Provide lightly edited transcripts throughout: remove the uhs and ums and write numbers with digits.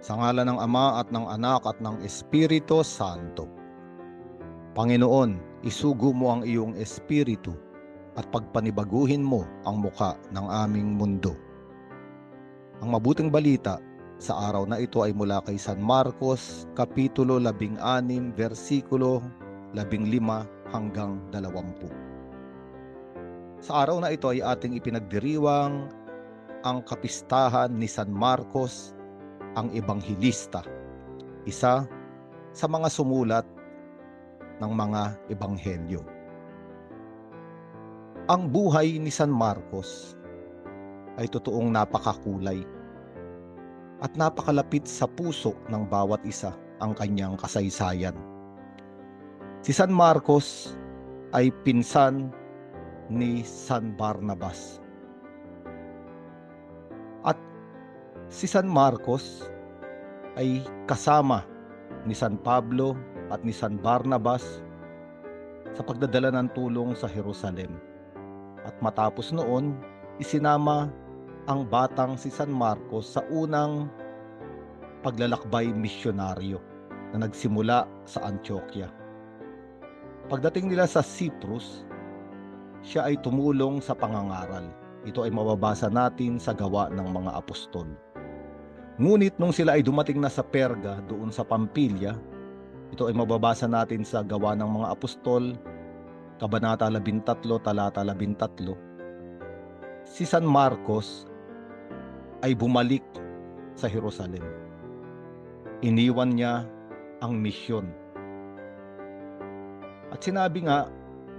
Sa ngalan ng Ama at ng Anak at ng Espiritu Santo. Panginoon, isugo mo ang iyong espiritu at pagpanibaguhin mo ang muka ng aming mundo. Ang mabuting balita sa araw na ito ay mula kay San Marcos, Kapitulo 16, versikulo 15 hanggang 20. Sa araw na ito ay ating ipinagdiriwang ang kapistahan ni San Marcos, ang Ebanghilista, isa sa mga sumulat ng mga ebanghelyo. Ang buhay ni San Marcos ay totoong napakakulay at napakalapit sa puso ng bawat isa ang kanyang kasaysayan. Si San Marcos ay pinsan ni San Barnabas. At si San Marcos ay kasama ni San Pablo at ni San Barnabas sa pagdadala ng tulong sa Jerusalem. At matapos noon, isinama ang batang si San Marcos sa unang paglalakbay misyonaryo na nagsimula sa Antioquia. Pagdating nila sa Cyprus, siya ay tumulong sa pangangaral. Ito ay mababasa natin sa Gawa ng mga Apostol. Ngunit nung sila ay dumating na sa Perga doon sa Pampilya, ito ay mababasa natin sa Gawa ng mga Apostol, Kabanata 13, talata 13. Si San Marcos ay bumalik sa Jerusalem. Iniwan niya ang misyon. At sinabi nga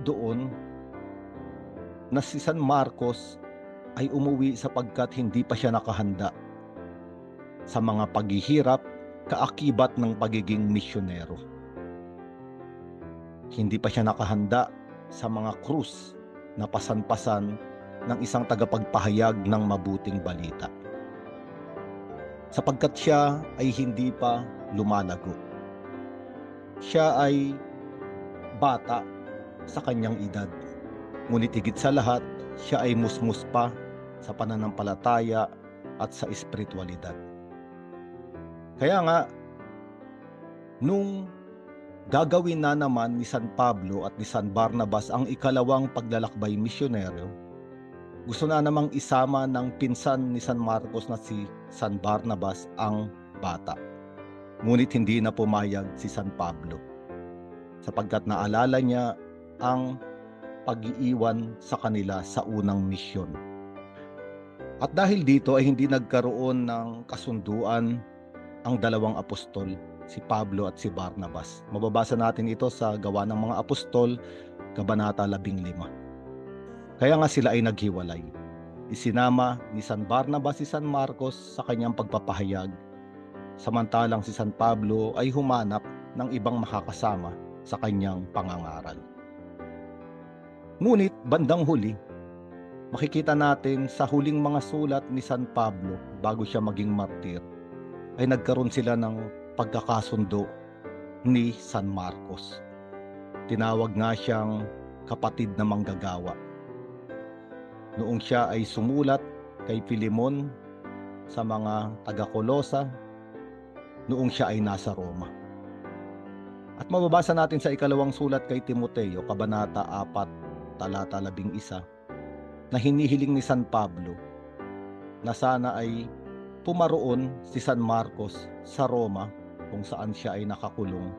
doon na si San Marcos ay umuwi sapagkat hindi pa siya nakahanda sa mga paghihirap kaakibat ng pagiging misyonero. Hindi pa siya nakahanda sa mga krus na pasan-pasan ng isang tagapagpahayag ng mabuting balita. Sapagkat siya ay hindi pa lumalago. Siya ay bata sa kanyang edad. Ngunit higit sa lahat, siya ay musmus pa sa pananampalataya at sa espiritualidad. Kaya nga, nung gagawin na naman ni San Pablo at ni San Barnabas ang ikalawang paglalakbay misyonero, gusto na namang isama ng pinsan ni San Marcos na si San Barnabas ang bata. Ngunit hindi na pumayag si San Pablo sapagkat naalala niya ang pag-iiwan sa kanila sa unang misyon. At dahil dito ay hindi nagkaroon ng kasunduan ang dalawang apostol, si Pablo at si Barnabas. Mababasa natin ito sa Gawa ng mga Apostol, Kabanata 15. Kaya nga sila ay naghiwalay. Isinama ni San Barnabas si San Marcos sa kanyang pagpapahayag, samantalang si San Pablo ay humanap ng ibang makakasama sa kanyang pangangaral. Ngunit bandang huli, makikita natin sa huling mga sulat ni San Pablo bago siya maging martir, ay nagkaroon sila ng pagkakasundo ni San Marcos. Tinawag nga siyang kapatid na manggagawa. Noong siya ay sumulat kay Filemon sa mga taga-Kolosa, noong siya ay nasa Roma. At mababasa natin sa ikalawang sulat kay Timoteo, Kabanata 4, talata 11, na hinihiling ni San Pablo na sana ay pumaroon si San Marcos sa Roma kung saan siya ay nakakulong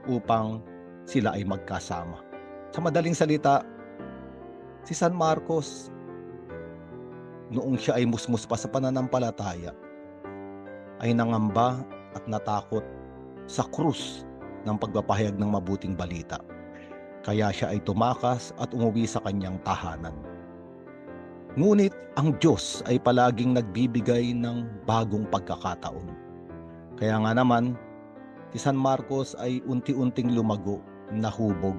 upang sila ay magkasama. Sa madaling salita, si San Marcos noong siya ay musmus pa sa pananampalataya ay nangamba at natakot sa krus ng pagpapahayag ng mabuting balita. Kaya siya ay tumakas at umuwi sa kanyang tahanan. Ngunit ang Diyos ay palaging nagbibigay ng bagong pagkakataon. Kaya nga naman, si San Marcos ay unti-unting lumago, nahubog,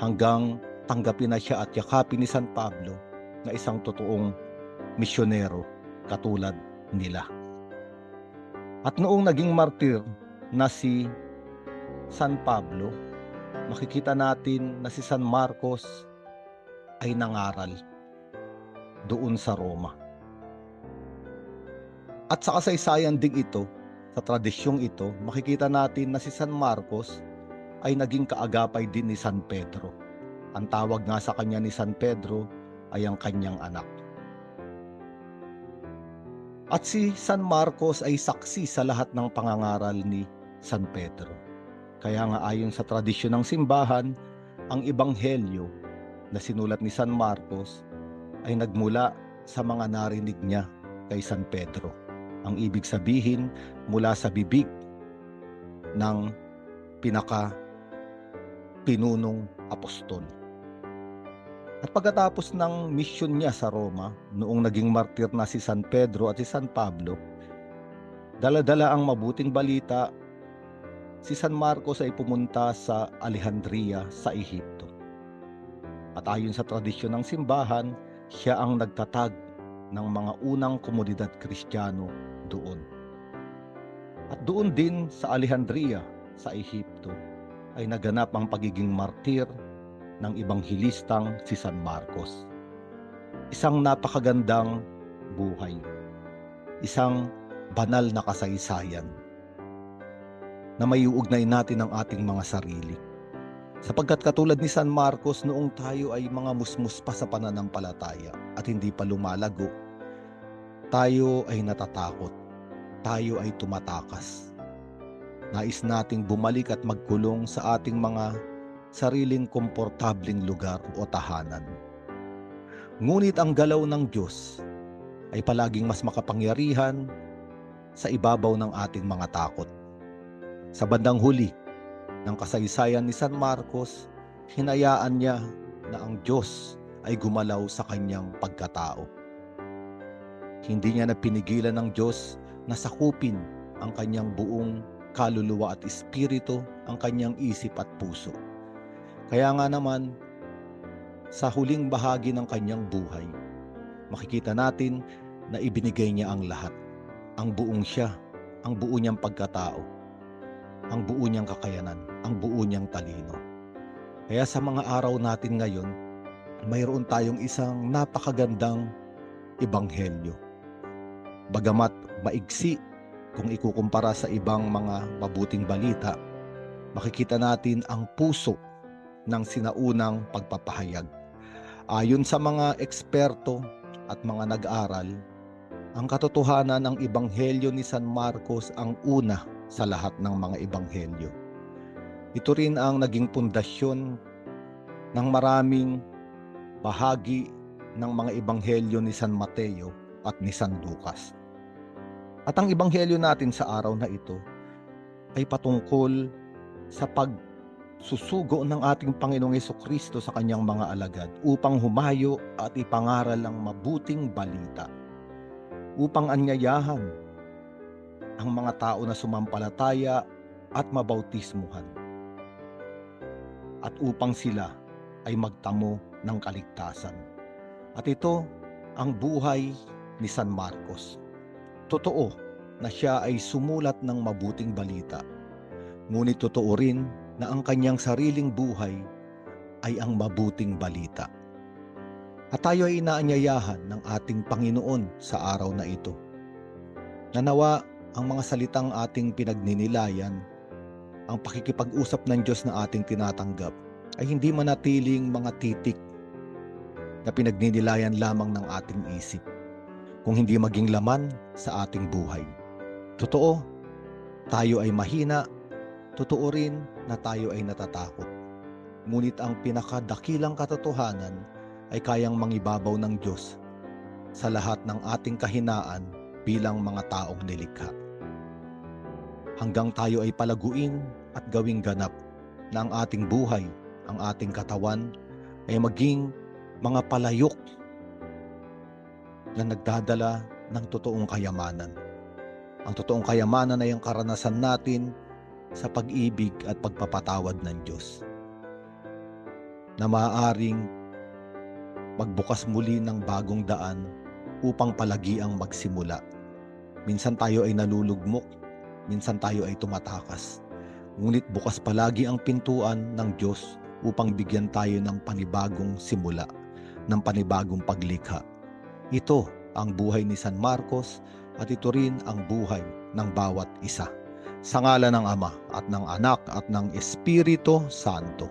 hanggang tanggapin na siya at yakapin ni San Pablo na isang totoong misyonero katulad nila. At noong naging martir na si San Pablo, makikita natin na si San Marcos ay nangaral doon sa Roma. At sa kasaysayan ding ito, Sa tradisyong ito, makikita natin na si San Marcos ay naging kaagapay din ni San Pedro. Ang tawag nga sa kanya ni San Pedro ay ang kanyang anak. At si San Marcos ay saksi sa lahat ng pangangaral ni San Pedro. Kaya nga ayon sa tradisyon ng simbahan, ang ebanghelyo na sinulat ni San Marcos ay nagmula sa mga narinig niya kay San Pedro. Ang ibig sabihin, mula sa bibig ng pinunong apostol. At pagkatapos ng misyon niya sa Roma, noong naging martir na si San Pedro at si San Pablo, dala-dala ang mabuting balita, si San Marcos ay pumunta sa Alejandria sa Ehipto. At ayon sa tradisyon ng simbahan, siya ang nagtatag ng mga unang komunidad Kristiyano doon. At doon din sa Alejandria sa Ehipto ay naganap ang pagiging martir ng ibanghilistang si San Marcos. Isang napakagandang buhay, isang banal na kasaysayan na maiuugnay natin ang ating mga sarili. Sapagkat katulad ni San Marcos, noong tayo ay mga musmus pa sa pananampalataya at hindi pa lumalago, tayo ay natatakot, tayo ay tumatakas. Nais nating bumalik at magkulong sa ating mga sariling komportabling lugar o tahanan. Ngunit ang galaw ng Diyos ay palaging mas makapangyarihan sa ibabaw ng ating mga takot. Sa bandang huli ng kasaysayan ni San Marcos, hinayaan niya na ang Diyos ay gumalaw sa kanyang pagkatao. Hindi niya napinigilan ng Diyos na sakupin ang kanyang buong kaluluwa at espiritu, ang kanyang isip at puso. Kaya nga naman, sa huling bahagi ng kanyang buhay, makikita natin na ibinigay niya ang lahat. Ang buong siya, ang buo niyang pagkatao, ang buo niyang kakayanan, ang buo niyang talino. Kaya sa mga araw natin ngayon, mayroon tayong isang napakagandang ebanghelyo. Bagamat maigsi kung ikukumpara sa ibang mga mabuting balita, makikita natin ang puso ng sinaunang pagpapahayag. Ayon sa mga eksperto at mga nag-aral, ang katotohanan ng ebanghelyo ni San Marcos ang una sa lahat ng mga ebanghelyo. Ito rin ang naging pundasyon ng maraming bahagi ng mga ebanghelyo ni San Mateo at ni San Lucas. At ang ebanghelyo natin sa araw na ito ay patungkol sa pagsusugo ng ating Panginoong Jesucristo sa kanyang mga alagad upang humayo at ipangaral ang mabuting balita, upang anyayahan ang mga tao na sumampalataya at mabautismuhan, at upang sila ay magtamo ng kaligtasan. At ito ang buhay ni San Marcos. Totoo na siya ay sumulat ng mabuting balita, ngunit totoo rin na ang kanyang sariling buhay ay ang mabuting balita. At tayo ay inaanyayahan ng ating Panginoon sa araw na ito. Nanawa ang mga salitang ating pinagninilayan, ang pakikipag-usap ng Diyos na ating tinatanggap, ay hindi manatiling mga titik na pinagninilayan lamang ng ating isip, kung hindi maging laman sa ating buhay. Totoo, tayo ay mahina. Totoo rin na tayo ay natatakot. Ngunit ang pinakadakilang katotohanan ay kayang mangibabaw ng Diyos sa lahat ng ating kahinaan bilang mga taong nilikha. Hanggang tayo ay palaguin at gawing ganap na ang ating buhay, ang ating katawan ay maging mga palayok na nagdadala ng totoong kayamanan. Ang totoong kayamanan ay ang karanasan natin sa pag-ibig at pagpapatawad ng Diyos, na maaaring magbukas muli ng bagong daan upang palagi ang magsimula. Minsan tayo ay nalulugmok, minsan tayo ay tumatakas, ngunit bukas palagi ang pintuan ng Diyos upang bigyan tayo ng panibagong simula, ng panibagong paglikha. Ito ang buhay ni San Marcos at ito rin ang buhay ng bawat isa. Sa ngalan ng Ama at ng Anak at ng Espiritu Santo.